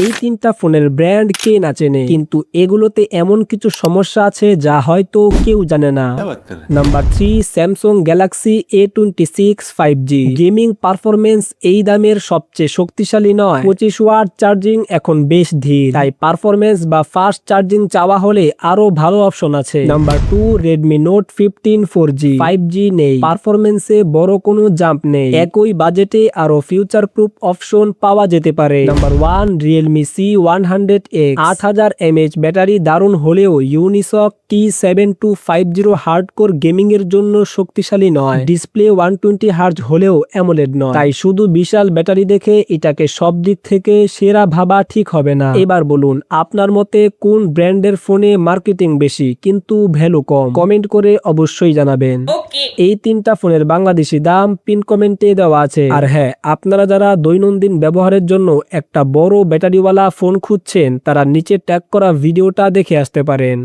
এই তিনটা ফোনের ব্র্যান্ড কে না চেনে, কিন্তু এগুলোতে এমন কিছু সমস্যা আছে যা হয়তো কেউ জানে না। Number 3, Samsung Galaxy A26 5G gaming performance এই দামের সবচেয়ে শক্তিশালী নয়। 25 ওয়াট চার্জিং এখন বেশ ধীর, তাই পারফরমেন্স বা ফাস্ট চার্জিং চাওয়া হলে আরো ভালো অপশন আছে। Number 2, Redmi note 15 4G 5G নেই, পারফরমেন্সে বড় কোনো জাম্প নেই, একই বাজেটে আরো ফিউচার প্রুফ অপশন পাওয়া যেতে পারে। Number 1, Realme C100X 8000 mAh battery দারুণ হলেও ইউনিসক T7250 হার্ডকোর গেমিং এর জন্য শক্তিশালী নয়। ডিসপ্লে 120 হার্জ হলেও অ্যামোলেড নয়, তাই শুধু বিশাল ব্যাটারি দেখে এটাকে সব দিক থেকে সেরা ভাবা ঠিক হবে না। এবার বলুন আপনার মতে কোন ব্র্যান্ডের ফোনে মার্কেটিং বেশি কিন্তু ভ্যালু কম? কমেন্ট করে অবশ্যই জানাবেন। এই তিনটা ফোনের বাংলাদেশি দাম পিন কমেন্টে দেওয়া আছে। আর হ্যাঁ, আপনারা যারা দৈনন্দিন ব্যবহারের জন্য একটা বড় ব্যাটারিওয়ালা ফোন খুঁজছেন তারা নিচে ট্যাগ করা ভিডিওটা দেখে আসতে পারেন।